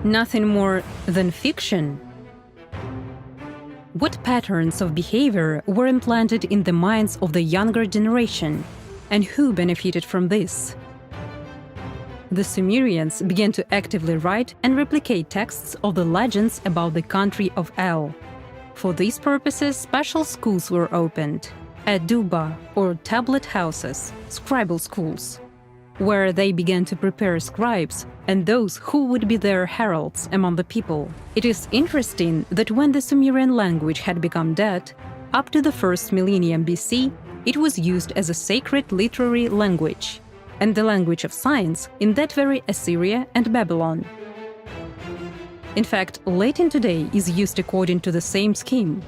Nothing more than fiction? What patterns of behavior were implanted in the minds of the younger generation, and who benefited from this? The Sumerians began to actively write and replicate texts of the legends about the country of El. For these purposes, special schools were opened, Duba, or tablet houses, scribal schools, where they began to prepare scribes and those who would be their heralds among the people. It is interesting that when the Sumerian language had become dead, up to the first millennium BC, it was used as a sacred literary language, and the language of science in that very Assyria and Babylon. In fact, Latin today is used according to the same scheme.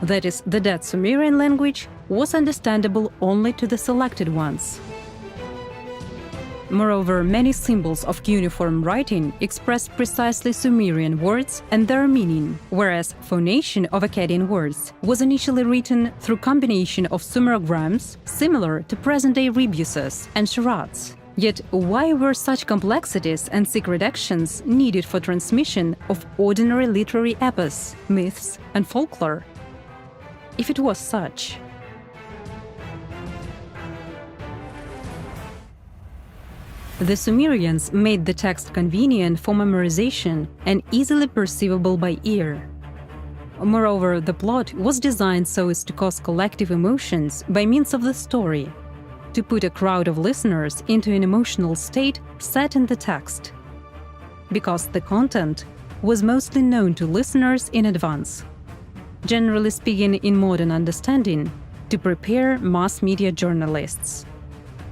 That is, the dead Sumerian language was understandable only to the selected ones. Moreover, many symbols of cuneiform writing expressed precisely Sumerian words and their meaning, whereas phonation of Akkadian words was initially written through combination of sumerograms similar to present-day rebuses and charades. Yet why were such complexities and secret actions needed for transmission of ordinary literary epos, myths, and folklore? If it was such, the Sumerians made the text convenient for memorization and easily perceivable by ear. Moreover, the plot was designed so as to cause collective emotions by means of the story, to put a crowd of listeners into an emotional state set in the text, because the content was mostly known to listeners in advance, generally speaking in modern understanding, to prepare mass media journalists.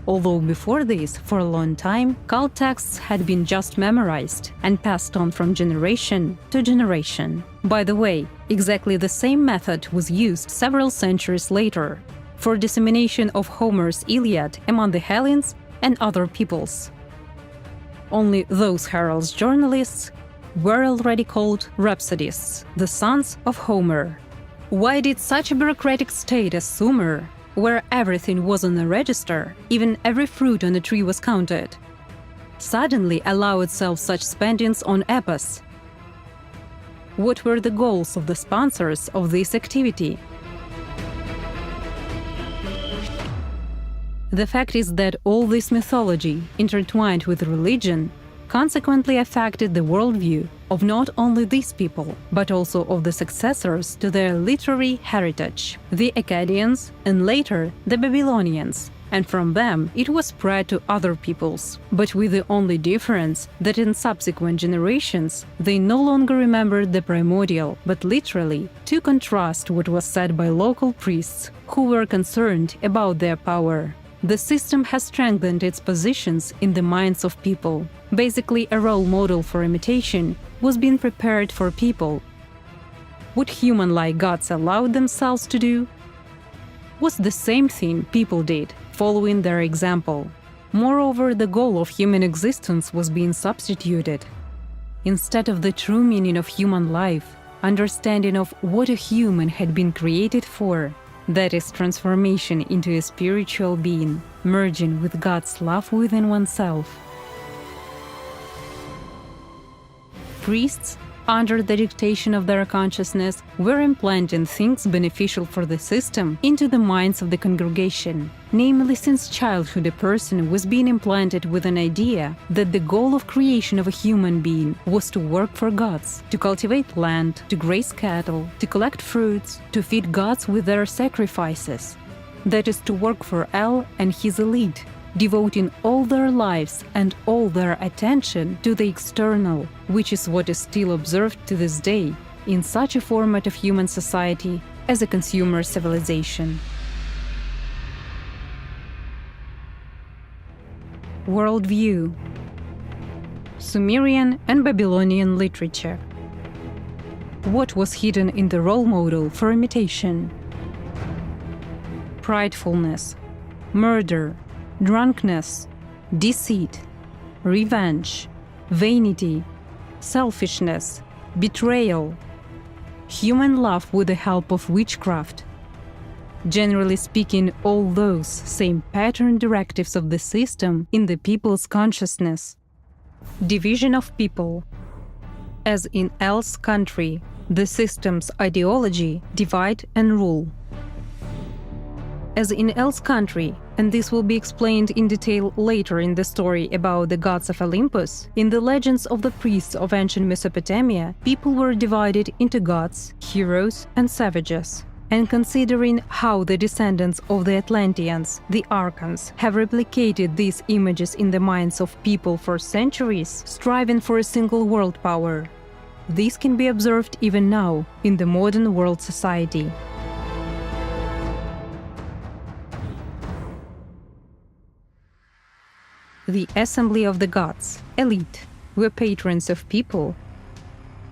Although before this, for a long time, cult texts had been just memorized and passed on from generation to generation. By the way, exactly the same method was used several centuries later for dissemination of Homer's Iliad among the Hellenes and other peoples. Only those heralds journalists were already called rhapsodists, the sons of Homer. Why did such a bureaucratic state as Sumer, where everything was on a register, even every fruit on a tree was counted, suddenly allow itself such spendings on epos? What were the goals of the sponsors of this activity? The fact is that all this mythology, intertwined with religion, consequently affected the worldview of not only these people, but also of the successors to their literary heritage, the Akkadians and later the Babylonians, and from them it was spread to other peoples, but with the only difference that in subsequent generations they no longer remembered the primordial, but literally to contrast what was said by local priests who were concerned about their power. The system has strengthened its positions in the minds of people. Basically, a role model for imitation was being prepared for people. What human-like gods allowed themselves to do was the same thing people did, following their example. Moreover, the goal of human existence was being substituted. Instead of the true meaning of human life, understanding of what a human had been created for, that is, transformation into a spiritual being, merging with God's love within oneself. Priests under the dictation of their consciousness, were implanting things beneficial for the system into the minds of the congregation. Namely, since childhood a person was being implanted with an idea that the goal of creation of a human being was to work for gods, to cultivate land, to graze cattle, to collect fruits, to feed gods with their sacrifices. That is, to work for El and his elite, devoting all their lives and all their attention to the external, which is what is still observed to this day in such a format of human society as a consumer civilization. Worldview. Sumerian and Babylonian literature. What was hidden in the role model for imitation? Pridefulness, murder, drunkenness, deceit, revenge, vanity, selfishness, betrayal, human love with the help of witchcraft. Generally speaking, all those same pattern directives of the system in the people's consciousness. Division of people. As in El's country, the system's ideology divide and rule. As in El's country, and this will be explained in detail later in the story about the gods of Olympus, in the legends of the priests of ancient Mesopotamia, people were divided into gods, heroes, and savages. And considering how the descendants of the Atlanteans, the Archons, have replicated these images in the minds of people for centuries, striving for a single world power, this can be observed even now in the modern world society. The assembly of the gods, elite, were patrons of people,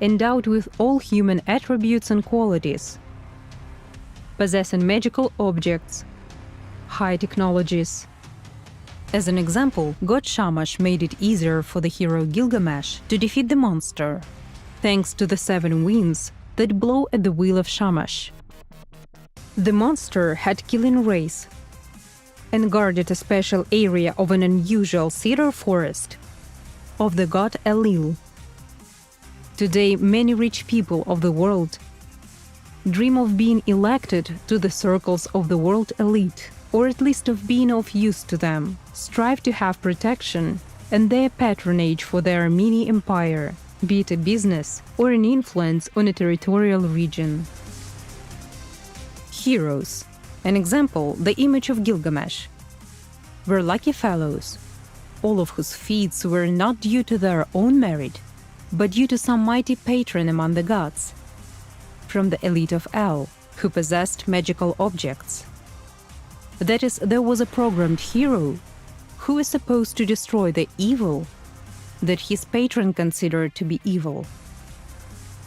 endowed with all human attributes and qualities, possessing magical objects, high technologies. As an example, god Shamash made it easier for the hero Gilgamesh to defeat the monster, thanks to the 7 winds that blow at the will of Shamash. The monster had killing rays and guarded a special area of an unusual cedar forest of the god Enlil. Today, many rich people of the world dream of being elected to the circles of the world elite, or at least of being of use to them, strive to have protection and their patronage for their mini empire, be it a business or an influence on a territorial region. Heroes. An example, the image of Gilgamesh, were lucky fellows, all of whose feats were not due to their own merit, but due to some mighty patron among the gods, from the elite of El, who possessed magical objects. That is, there was a programmed hero who is supposed to destroy the evil that his patron considered to be evil,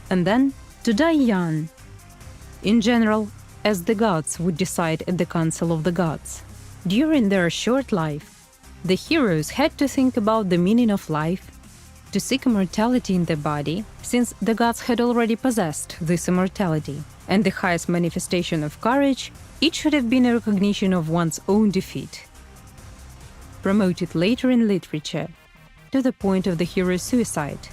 and then to die young, in general, as the gods would decide at the Council of the Gods. During their short life, the heroes had to think about the meaning of life, to seek immortality in the body, since the gods had already possessed this immortality, and the highest manifestation of courage, it should have been a recognition of one's own defeat. Promoted later in literature, to the point of the hero's suicide.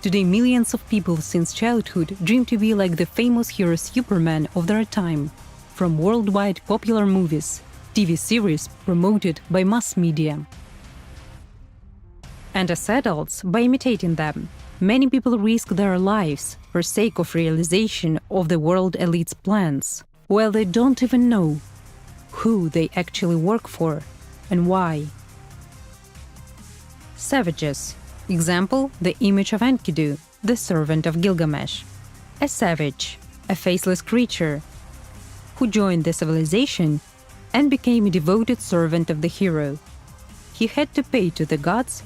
Today, millions of people since childhood dream to be like the famous hero Superman of their time, from worldwide popular movies, TV series promoted by mass media. And as adults, by imitating them, many people risk their lives for sake of realization of the world elite's plans, while they don't even know who they actually work for and why. Savages. Example, the image of Enkidu, the servant of Gilgamesh. A savage, a faceless creature, who joined the civilization and became a devoted servant of the hero. He had to pay to the gods,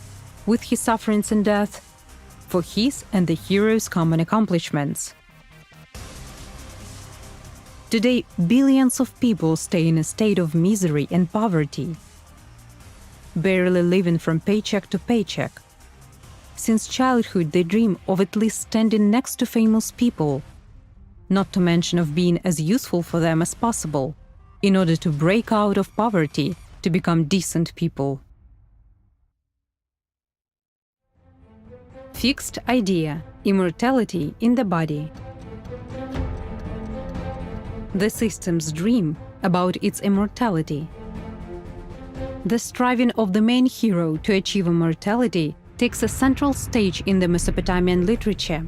with his sufferings and death, for his and the hero's common accomplishments. Today, billions of people stay in a state of misery and poverty, barely living from paycheck to paycheck. Since childhood, they dream of at least standing next to famous people, not to mention of being as useful for them as possible, in order to break out of poverty to become decent people. Fixed idea, immortality in the body. The system's dream about its immortality. The striving of the main hero to achieve immortality takes a central stage in the Mesopotamian literature.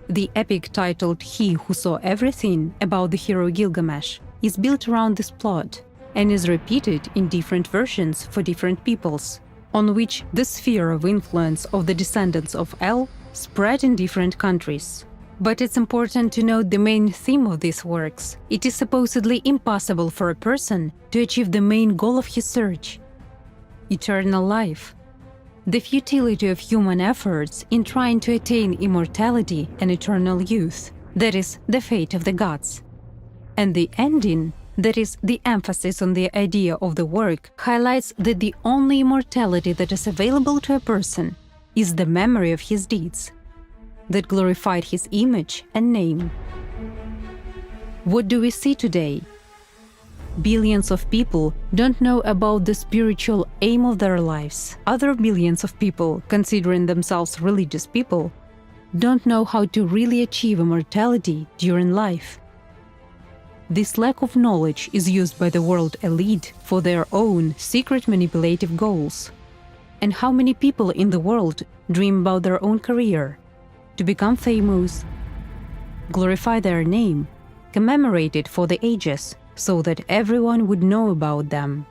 The epic titled He Who Saw Everything, about the hero Gilgamesh, is built around this plot and is repeated in different versions for different peoples, on which the sphere of influence of the descendants of El spread in different countries. But it's important to note the main theme of these works. It is supposedly impossible for a person to achieve the main goal of his search: eternal life. The futility of human efforts in trying to attain immortality and eternal youth, that is, the fate of the gods. And the ending, that is, the emphasis on the idea of the work, highlights that the only immortality that is available to a person is the memory of his deeds that glorified his image and name. What do we see today? Billions of people don't know about the spiritual aim of their lives. Other billions of people, considering themselves religious people, don't know how to really achieve immortality during life. This lack of knowledge is used by the world elite for their own secret manipulative goals. And how many people in the world dream about their own career? To become famous, glorify their name, commemorate it for the ages, so that everyone would know about them.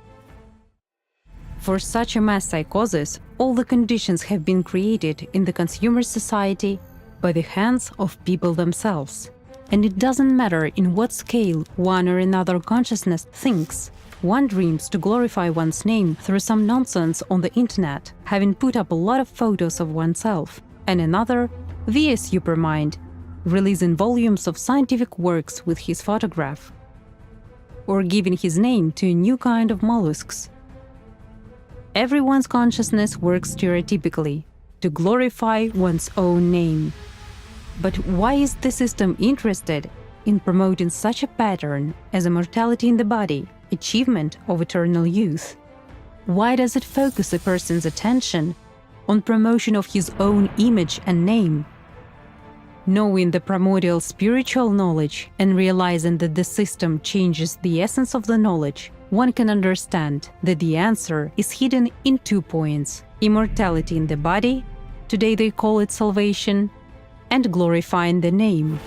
For such a mass psychosis, all the conditions have been created in the consumer society by the hands of people themselves. And it doesn't matter in what scale one or another consciousness thinks. One dreams to glorify one's name through some nonsense on the internet, having put up a lot of photos of oneself, and another, via supermind, releasing volumes of scientific works with his photograph, or giving his name to a new kind of mollusks. Everyone's consciousness works stereotypically, to glorify one's own name. But why is the system interested in promoting such a pattern as immortality in the body, achievement of eternal youth? Why does it focus a person's attention on promotion of his own image and name? Knowing the primordial spiritual knowledge and realizing that the system changes the essence of the knowledge, one can understand that the answer is hidden in 2 points: immortality in the body, today they call it salvation, and glorifying the name.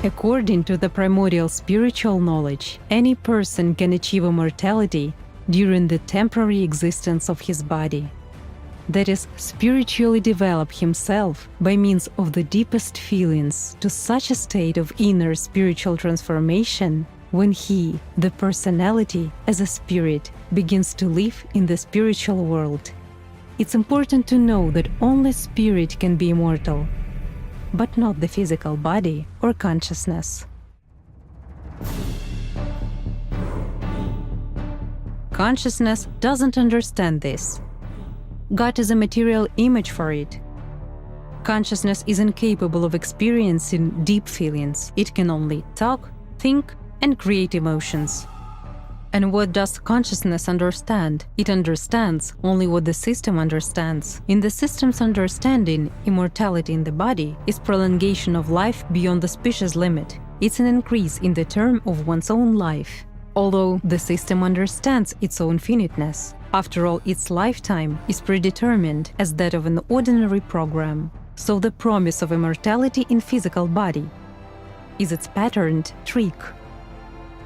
According to the primordial spiritual knowledge, any person can achieve immortality during the temporary existence of his body. That is, spiritually develop himself by means of the deepest feelings to such a state of inner spiritual transformation when he, the personality as a spirit, begins to live in the spiritual world. It's important to know that only spirit can be immortal, but not the physical body or consciousness. Consciousness doesn't understand this. God is a material image for it. Consciousness is incapable of experiencing deep feelings. It can only talk, think, and create emotions. And what does consciousness understand? It understands only what the system understands. In the system's understanding, immortality in the body is prolongation of life beyond the species limit. It's an increase in the term of one's own life. Although the system understands its own finiteness, after all, its lifetime is predetermined as that of an ordinary program. So the promise of immortality in physical body is its patterned trick,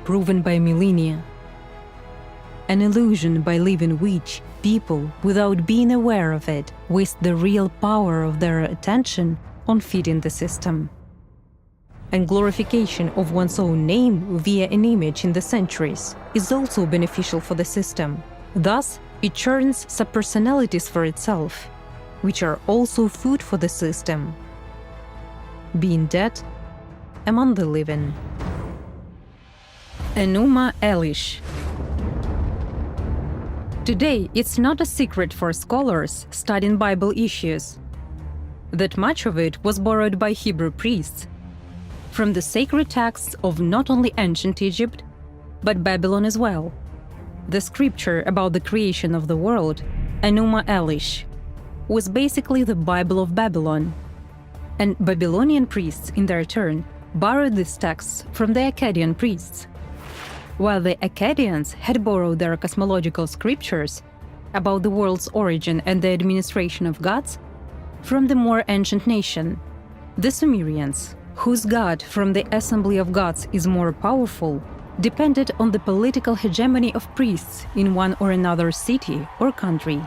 proven by millennia. An illusion by living which people, without being aware of it, waste the real power of their attention on feeding the system. And glorification of one's own name via an image in the centuries is also beneficial for the system. Thus, it churns subpersonalities for itself, which are also food for the system, being dead among the living. Enuma Elish. Today, it's not a secret for scholars studying Bible issues that much of it was borrowed by Hebrew priests from the sacred texts of not only ancient Egypt, but Babylon as well. The scripture about the creation of the world, Enuma Elish, was basically the Bible of Babylon. And Babylonian priests, in their turn, borrowed these texts from the Akkadian priests, while the Akkadians had borrowed their cosmological scriptures about the world's origin and the administration of gods from the more ancient nation, the Sumerians, whose god from the assembly of gods is more powerful, depended on the political hegemony of priests in one or another city or country.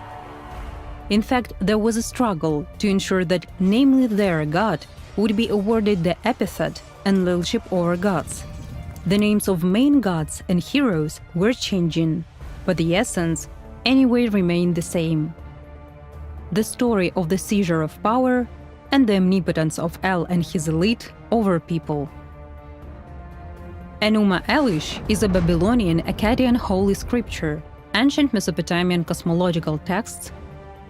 In fact, there was a struggle to ensure that namely their god would be awarded the epithet and lordship over gods. The names of main gods and heroes were changing, but the essence anyway remained the same. The story of the seizure of power and the omnipotence of El and his elite over people. Enuma Elish is a Babylonian Akkadian holy scripture, ancient Mesopotamian cosmological texts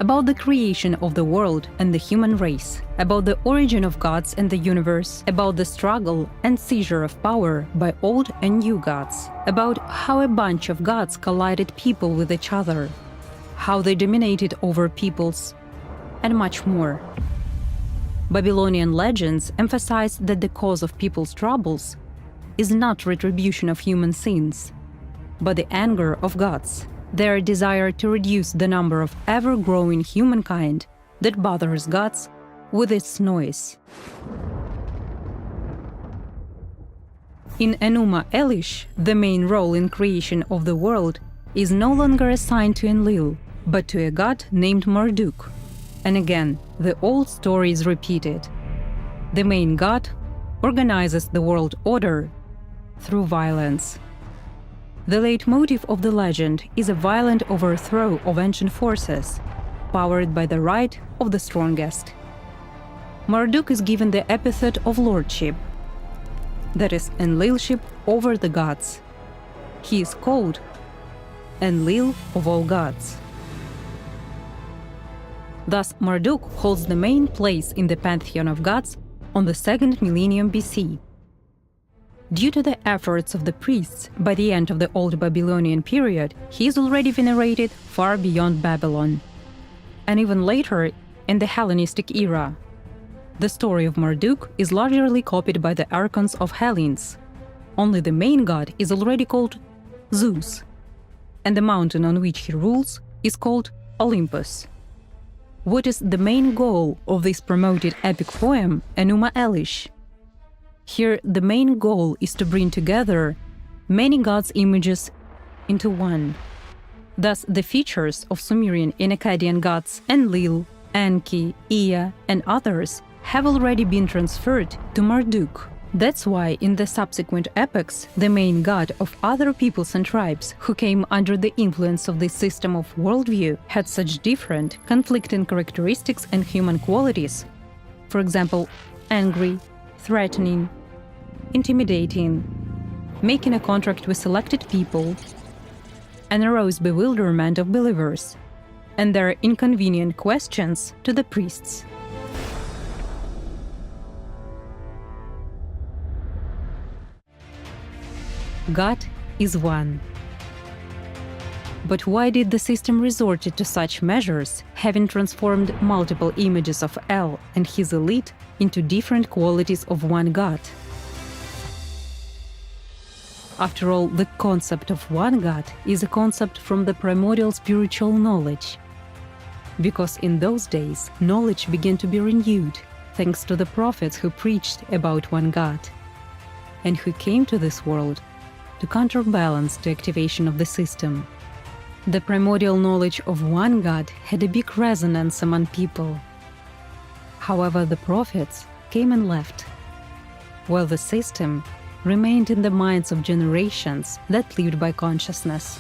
about the creation of the world and the human race, about the origin of gods and the universe, about the struggle and seizure of power by old and new gods, about how a bunch of gods collided people with each other, how they dominated over peoples, and much more. Babylonian legends emphasize that the cause of people's troubles is not retribution of human sins, but the anger of gods, their desire to reduce the number of ever-growing humankind that bothers gods with its noise. In Enuma Elish, the main role in creation of the world is no longer assigned to Enlil, but to a god named Marduk. And again, the old story is repeated. The main god organizes the world order through violence. The leitmotif of the legend is a violent overthrow of ancient forces, powered by the right of the strongest. Marduk is given the epithet of lordship, that is, Enlilship over the gods. He is called Enlil of all gods. Thus, Marduk holds the main place in the pantheon of gods on the 2nd millennium BC. Due to the efforts of the priests, by the end of the Old Babylonian period, he is already venerated far beyond Babylon. And even later, in the Hellenistic era, the story of Marduk is largely copied by the archons of Hellenes. Only the main god is already called Zeus, and the mountain on which he rules is called Olympus. What is the main goal of this promoted epic poem, Enuma Elish? Here, the main goal is to bring together many gods' images into one. Thus, the features of Sumerian and Akkadian gods Enlil, Enki, Ea, and others have already been transferred to Marduk. That's why in the subsequent epochs, the main god of other peoples and tribes who came under the influence of this system of worldview had such different, conflicting characteristics and human qualities. For example, angry, threatening, intimidating, making a contract with selected people, and arouse bewilderment of believers and their inconvenient questions to the priests. God is one. But why did the system resort to such measures, having transformed multiple images of El and his elite into different qualities of one God? After all, the concept of one God is a concept from the primordial spiritual knowledge. Because in those days, knowledge began to be renewed, thanks to the prophets who preached about one God, and who came to this world to counterbalance the activation of the system. The primordial knowledge of one God had a big resonance among people. However, the prophets came and left, while the system remained in the minds of generations that lived by consciousness.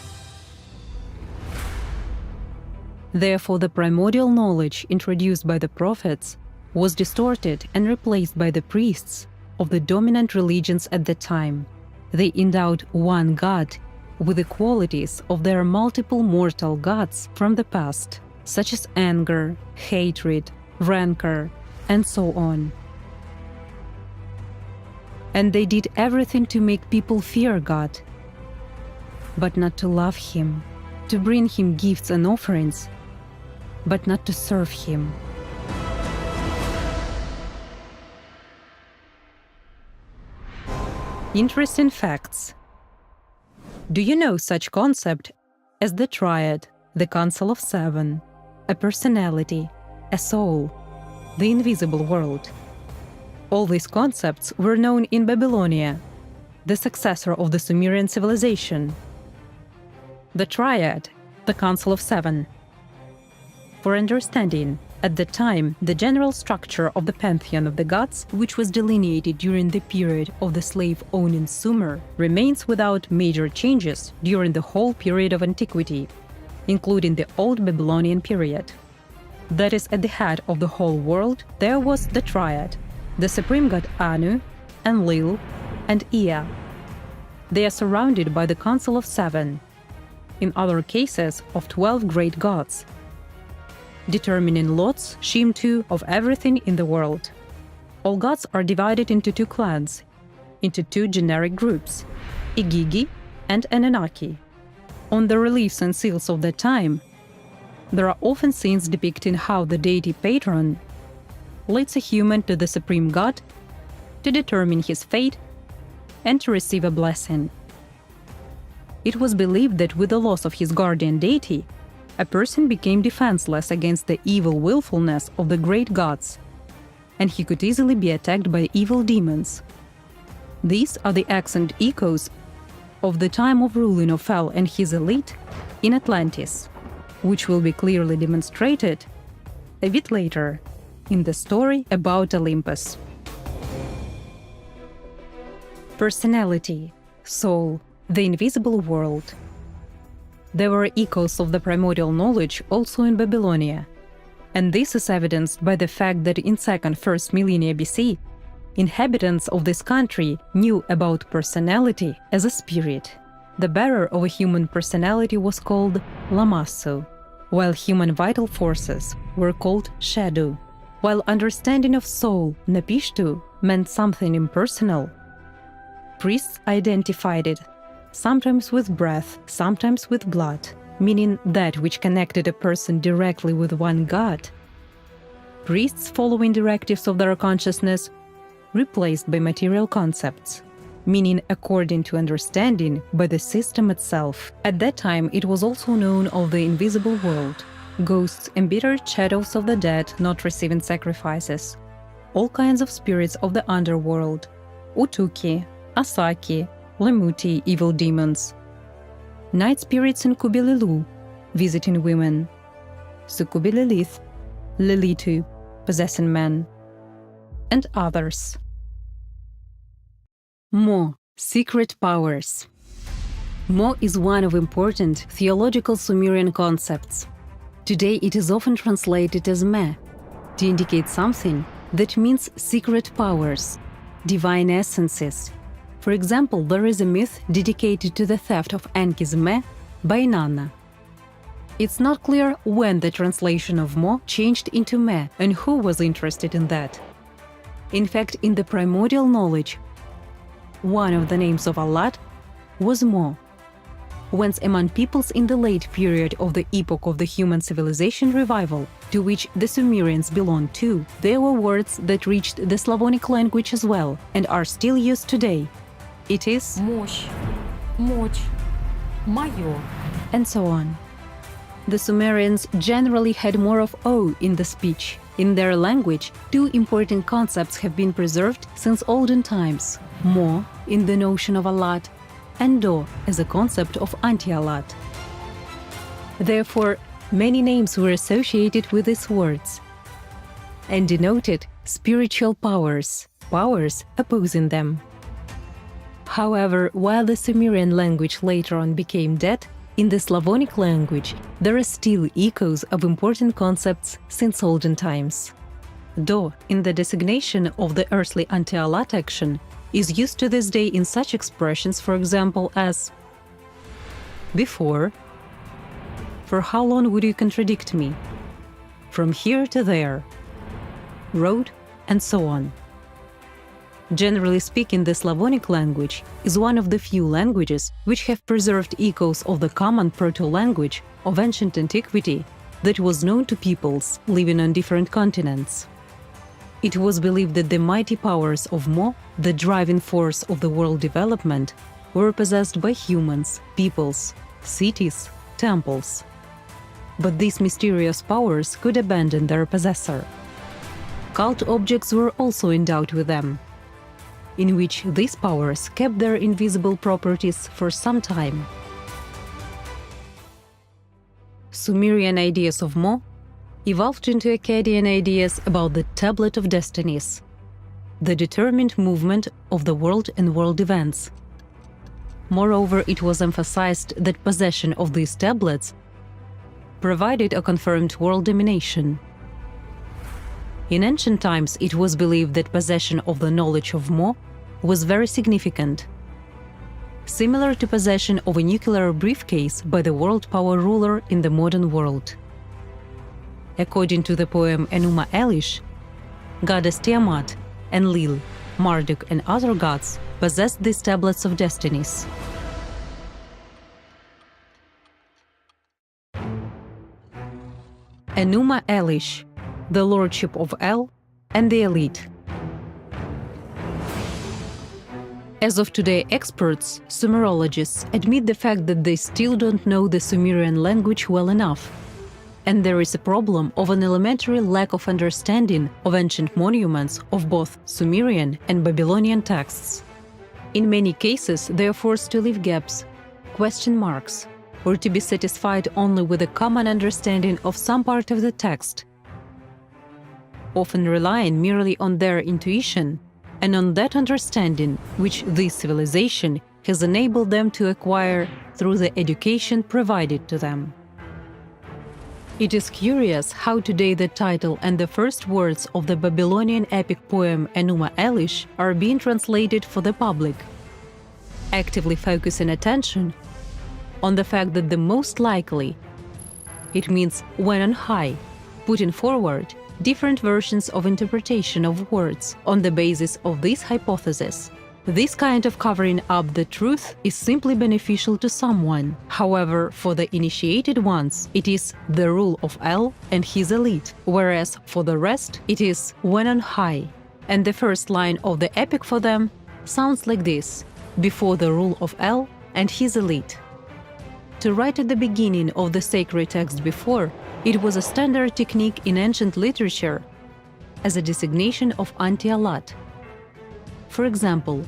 Therefore, the primordial knowledge introduced by the prophets was distorted and replaced by the priests of the dominant religions at the time. They endowed one God with the qualities of their multiple mortal gods from the past, such as anger, hatred, rancor, and so on. And they did everything to make people fear God, but not to love Him, to bring Him gifts and offerings, but not to serve him. Interesting facts. Do you know such concept as the triad, the council of seven, a personality, a soul, the invisible world? All these concepts were known in Babylonia, the successor of the Sumerian civilization. The triad, the council of seven. For understanding, at the time, the general structure of the pantheon of the gods, which was delineated during the period of the slave-owning Sumer, remains without major changes during the whole period of antiquity, including the Old Babylonian period. That is, at the head of the whole world, there was the triad, the supreme god Anu, Enlil, and Ea. They are surrounded by the council of seven, in other cases of 12 great gods, determining lots, shimtu, of everything in the world. All gods are divided into two clans, into two generic groups, Igigi and Anunnaki. On the reliefs and seals of that time, there are often scenes depicting how the deity patron leads a human to the supreme god to determine his fate and to receive a blessing. It was believed that with the loss of his guardian deity, a person became defenseless against the evil willfulness of the great gods, and he could easily be attacked by evil demons. These are the accent echoes of the time of ruling of Fel and his elite in Atlantis, which will be clearly demonstrated a bit later in the story about Olympus. Personality, soul, the invisible world. There were echoes of the primordial knowledge also in Babylonia, and this is evidenced by the fact that in first millennia BC, inhabitants of this country knew about personality as a spirit. The bearer of a human personality was called Lamassu, while human vital forces were called Shadu. While understanding of soul, Napishtu, meant something impersonal, priests identified it sometimes with breath, sometimes with blood, meaning that which connected a person directly with one god. Priests, following directives of their consciousness, replaced by material concepts, meaning according to understanding by the system itself. At that time, it was also known of the invisible world, ghosts, embittered shadows of the dead not receiving sacrifices, all kinds of spirits of the underworld, Utuki, Asaki, Lemuti, evil demons, night spirits in Kubililu, visiting women, Sukubi Lilith, Lilitu, possessing men, and others. Mo, secret powers. Mo is one of important theological Sumerian concepts. Today it is often translated as Me, to indicate something that means secret powers, divine essences. For example, there is a myth dedicated to the theft of Enki's Me by Nana. It's not clear when the translation of Mo changed into Me and who was interested in that. In fact, in the primordial knowledge, one of the names of Allat was Mo. Whence among peoples in the late period of the epoch of the human civilization revival, to which the Sumerians belonged to, there were words that reached the Slavonic language as well and are still used today. It is Мощь, мочь, моё, and so on. The Sumerians generally had more of O in the speech. In their language, two important concepts have been preserved since olden times: Mo, in the notion of Allat, and Do, as a concept of anti-Allat. Therefore, many names were associated with these words and denoted spiritual powers, powers opposing them. However, while the Sumerian language later on became dead, in the Slavonic language there are still echoes of important concepts since olden times. Do, in the designation of the earthly anti-Allat action, is used to this day in such expressions, for example, as before, for how long would you contradict me, from here to there, road, and so on. Generally speaking, the Slavonic language is one of the few languages which have preserved echoes of the common proto-language of ancient antiquity that was known to peoples living on different continents. It was believed that the mighty powers of Mo, the driving force of the world development, were possessed by humans, peoples, cities, temples. But these mysterious powers could abandon their possessor. Cult objects were also endowed with them, in which these powers kept their invisible properties for some time. Sumerian ideas of Mo evolved into Akkadian ideas about the tablet of destinies, the determined movement of the world and world events. Moreover, it was emphasized that possession of these tablets provided a confirmed world domination. In ancient times, it was believed that possession of the knowledge of Mo was very significant, similar to possession of a nuclear briefcase by the world power ruler in the modern world. According to the poem Enuma Elish, goddess Tiamat, Enlil, Marduk and other gods possessed these tablets of destinies. Enuma Elish, the lordship of El and the elite. As of today, experts, Sumerologists, admit the fact that they still don't know the Sumerian language well enough, and there is a problem of an elementary lack of understanding of ancient monuments of both Sumerian and Babylonian texts. In many cases, they are forced to leave gaps, question marks, or to be satisfied only with a common understanding of some part of the text, often relying merely on their intuition and on that understanding which this civilization has enabled them to acquire through the education provided to them. It is curious how today the title and the first words of the Babylonian epic poem Enuma Elish are being translated for the public, actively focusing attention on the fact that the most likely, it means when on high, putting forward different versions of interpretation of words on the basis of this hypothesis. This kind of covering up the truth is simply beneficial to someone. However, for the initiated ones, it is the rule of El and his elite, whereas for the rest, it is when on high. And the first line of the epic for them sounds like this: before the rule of El and his elite. To write at the beginning of the sacred text before, it was a standard technique in ancient literature as a designation of anti-allat. For example,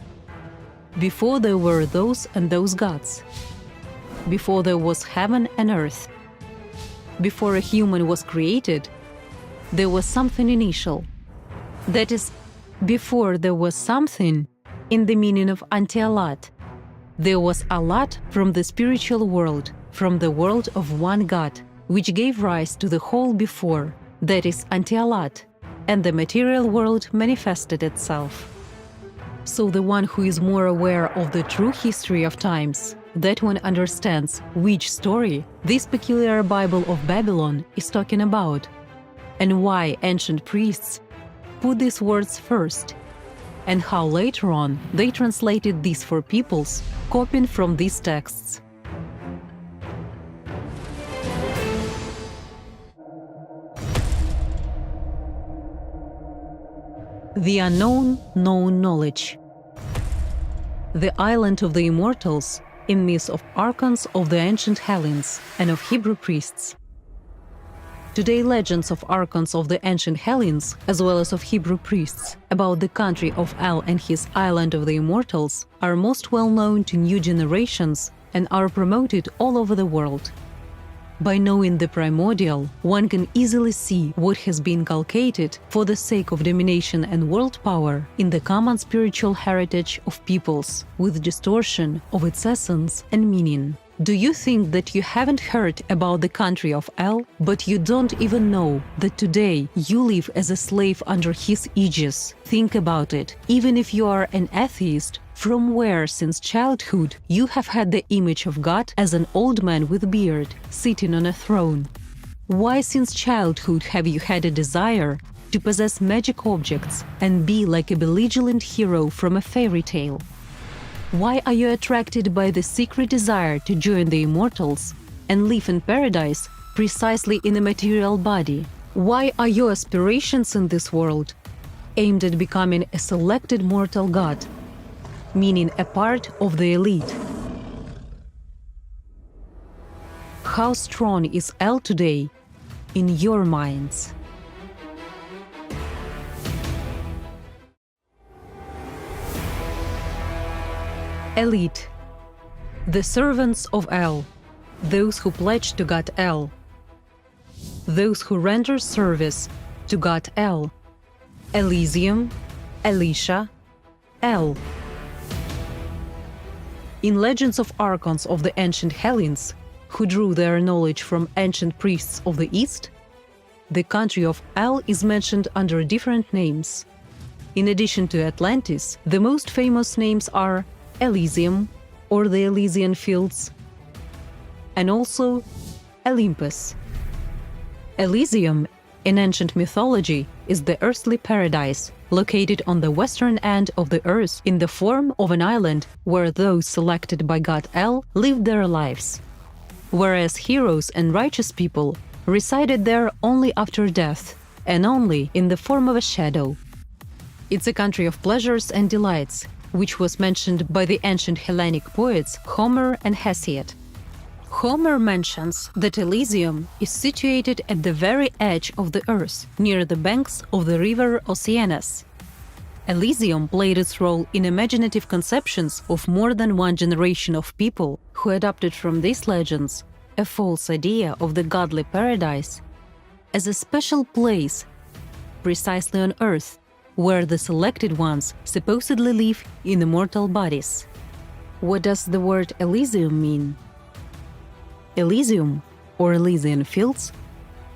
before there were those and those gods, before there was heaven and earth, before a human was created, there was something initial. That is, before there was something in the meaning of anti-allat. There was allat from the spiritual world, from the world of one God, which gave rise to the whole before, that is anti-allat, and the material world manifested itself. So the one who is more aware of the true history of times, that one understands which story this peculiar Bible of Babylon is talking about, and why ancient priests put these words first, and how later on they translated these for peoples, copying from these texts. The unknown known knowledge. The island of the immortals, a myth of archons of the ancient Hellenes and of Hebrew priests. Today, legends of archons of the ancient Hellenes, as well as of Hebrew priests, about the country of El and his island of the immortals, are most well known to new generations and are promoted all over the world. By knowing the primordial, one can easily see what has been inculcated for the sake of domination and world power in the common spiritual heritage of peoples, with distortion of its essence and meaning. Do you think that you haven't heard about the country of El, but you don't even know that today you live as a slave under his aegis? Think about it. Even if you are an atheist, from where since childhood you have had the image of God as an old man with beard, sitting on a throne? Why since childhood have you had a desire to possess magic objects and be like a belligerent hero from a fairy tale? Why are you attracted by the secret desire to join the immortals and live in paradise precisely in a material body? Why are your aspirations in this world aimed at becoming a selected mortal god, meaning a part of the elite? How strong is L today in your minds? Elite. The servants of L, those who pledge to God L, those who render service to God L, Elysium, Elisha, L. In legends of archons of the ancient Hellenes, who drew their knowledge from ancient priests of the East, the country of L is mentioned under different names. In addition to Atlantis, the most famous names are Elysium, or the Elysian Fields, and also Olympus. Elysium, in ancient mythology, is the earthly paradise located on the western end of the earth in the form of an island where those selected by God El lived their lives, whereas heroes and righteous people resided there only after death and only in the form of a shadow. It's a country of pleasures and delights, which was mentioned by the ancient Hellenic poets Homer and Hesiod. Homer mentions that Elysium is situated at the very edge of the earth, near the banks of the river Oceanus. Elysium played its role in imaginative conceptions of more than one generation of people who adopted from these legends a false idea of the godly paradise as a special place, precisely on earth, where the selected ones supposedly live in immortal bodies. What does the word Elysium mean? Elysium, or Elysian Fields,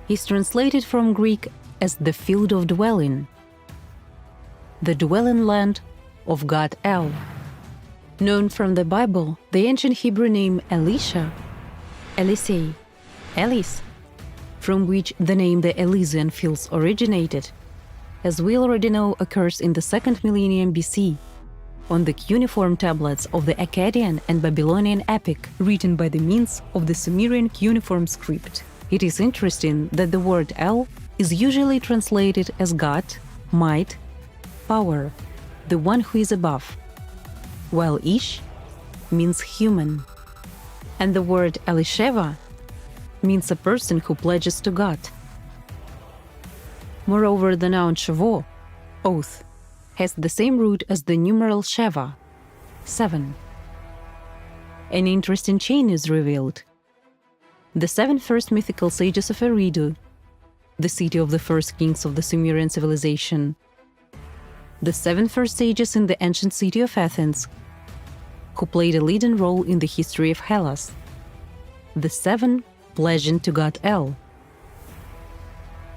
is translated from Greek as the field of dwelling, the dwelling land of God El. Known from the Bible, the ancient Hebrew name Elisha, Elisei, Elis, from which the name the Elysian Fields originated, as we already know, occurs in the 2nd millennium BC on the cuneiform tablets of the Akkadian and Babylonian epic written by the means of the Sumerian cuneiform script. It is interesting that the word El is usually translated as God, might, power, the one who is above, while Ish means human, and the word Elisheva means a person who pledges to God. Moreover, the noun Shavo, oath, has the same root as the numeral Sheva, 7. An interesting chain is revealed. The 7 first mythical sages of Eridu, the city of the first kings of the Sumerian civilization, the 7 first sages in the ancient city of Athens, who played a leading role in the history of Hellas, the 7 pledging to God El.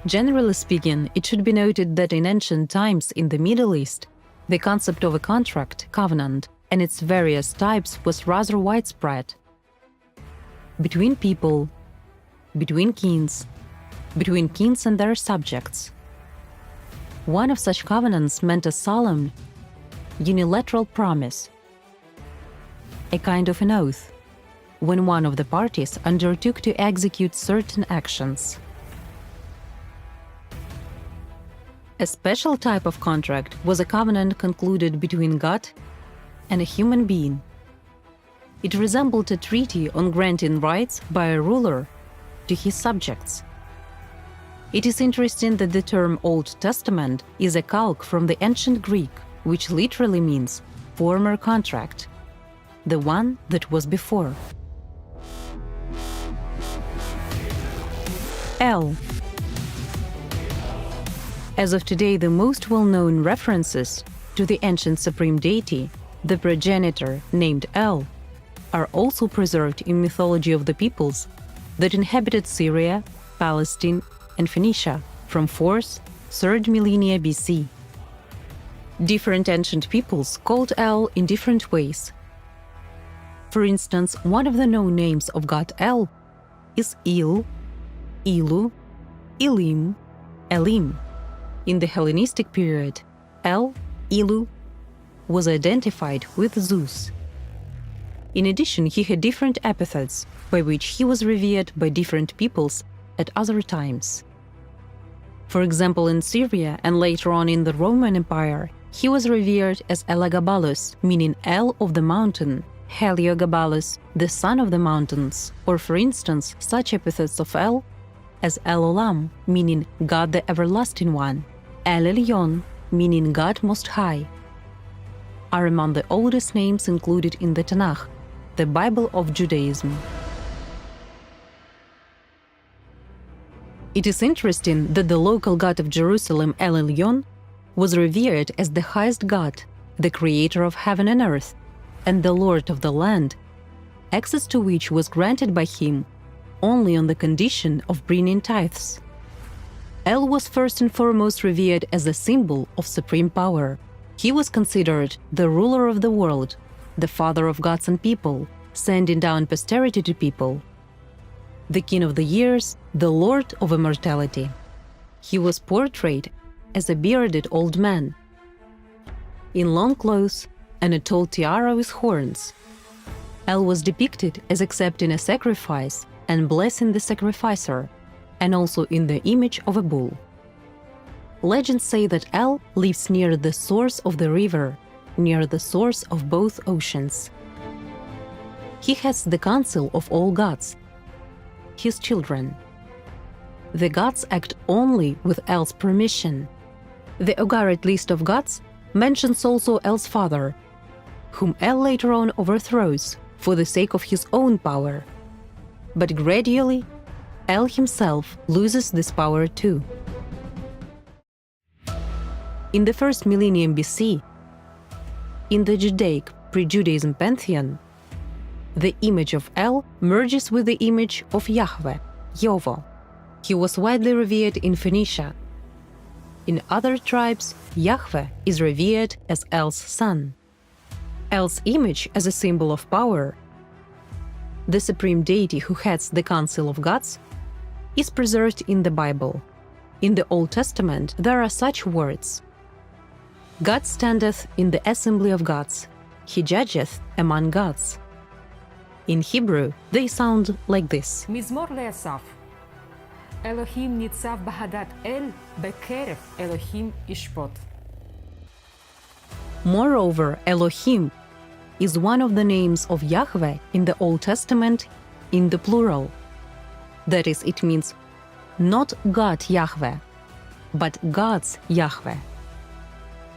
Generally speaking, it should be noted that in ancient times in the Middle East, the concept of a contract, covenant, and its various types was rather widespread. Between people, between kings and their subjects. One of such covenants meant a solemn, unilateral promise, a kind of an oath, when one of the parties undertook to execute certain actions. A special type of contract was a covenant concluded between God and a human being. It resembled a treaty on granting rights by a ruler to his subjects. It is interesting that the term Old Testament is a calque from the ancient Greek, which literally means former contract, the one that was before. L. As of today, the most well-known references to the ancient supreme deity, the progenitor named El, are also preserved in mythology of the peoples that inhabited Syria, Palestine, and Phoenicia from 4th, 3rd millennia BC. Different ancient peoples called El in different ways. For instance, one of the known names of God El is Il, Ilu, Ilim, Elim. In the Hellenistic period, El, Ilu, was identified with Zeus. In addition, he had different epithets by which he was revered by different peoples at other times. For example, in Syria and later on in the Roman Empire, he was revered as Elagabalus, meaning El of the mountain, Heliogabalus, the son of the mountains, or for instance, such epithets of El as El Olam, meaning God the Everlasting One, El Elyon, meaning God Most High, are among the oldest names included in the Tanakh, the Bible of Judaism. It is interesting that the local god of Jerusalem, El Elyon, was revered as the highest god, the creator of heaven and earth, and the lord of the land, access to which was granted by him only on the condition of bringing tithes. El was first and foremost revered as a symbol of supreme power. He was considered the ruler of the world, the father of gods and people, sending down posterity to people, the king of the years, the lord of immortality. He was portrayed as a bearded old man, in long clothes and a tall tiara with horns. El was depicted as accepting a sacrifice and blessing the sacrificer, and also in the image of a bull. Legends say that El lives near the source of the river, near the source of both oceans. He has the counsel of all gods, his children. The gods act only with El's permission. The Ugarit list of gods mentions also El's father, whom El later on overthrows for the sake of his own power. But gradually, El himself loses this power too. In the first millennium BC, in the Judaic pre-Judaism pantheon, the image of El merges with the image of Yahweh, Yovo. He was widely revered in Phoenicia. In other tribes, Yahweh is revered as El's son. El's image as a symbol of power, the supreme deity who heads the council of gods, is preserved in the Bible. In the Old Testament, there are such words: God standeth in the assembly of gods, he judgeth among gods. In Hebrew, they sound like this. מזמור לאסף. אלוהים ניצב בהדת אל, בקרב אלוהים ישפוט. Moreover, Elohim is one of the names of Yahweh in the Old Testament in the plural. That is, it means not God Yahweh, but gods Yahweh.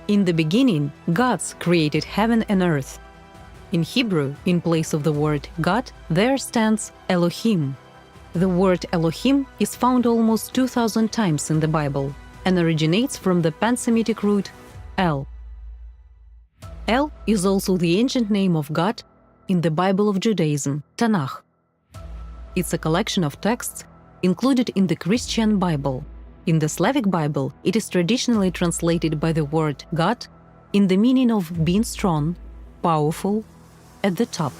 In the beginning, gods created heaven and earth. In Hebrew, in place of the word God, there stands Elohim. The word Elohim is found almost 2,000 times in the Bible and originates from the Pan-Semitic root El. El is also the ancient name of God in the Bible of Judaism, Tanakh. It's a collection of texts included in the Christian Bible. In the Slavic Bible, it is traditionally translated by the word God in the meaning of being strong, powerful, at the top.